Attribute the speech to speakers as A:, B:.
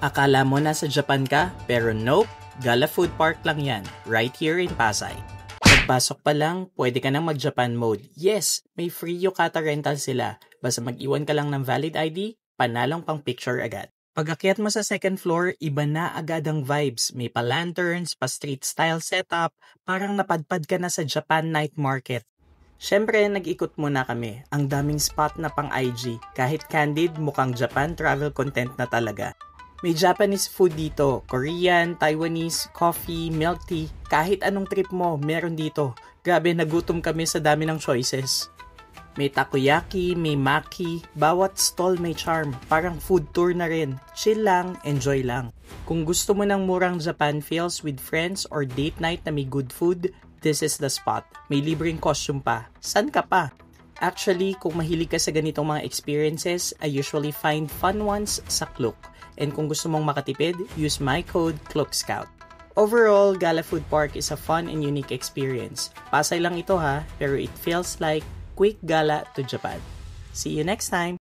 A: Akala mo nasa Japan ka, pero nope, Gala Food Park lang yan, right here in Pasay. Pagpasok pa lang, pwede ka nang mag-Japan mode. Yes, may free yukata rental sila. Basta mag-iwan ka lang ng valid ID, panalong pang picture agad. Pag-akyat mo sa second floor, iba na agad ang vibes. May pa-lanterns, pa-street style setup, parang napadpad ka na sa Japan night market. Syempre, nag-ikot muna kami. Ang daming spot na pang IG. Kahit candid, mukhang Japan travel content na talaga. May Japanese food dito, Korean, Taiwanese, coffee, milk tea, kahit anong trip mo, meron dito. Grabe, nagutom kami sa dami ng choices. May takoyaki, may maki, bawat stall may charm, parang food tour na rin. Chill lang, enjoy lang. Kung gusto mo ng murang Japan feels with friends or date night na may good food, this is the spot. May libreng costume pa. San ka pa? Actually, kung mahilig ka sa ganitong mga experiences, I usually find fun ones sa Klook. And kung gusto mong makatipid, use my code KLOOKSCOUT. Overall, Gala Food Park is a fun and unique experience. Pasay lang ito ha, pero it feels like quick gala to Japan. See you next time!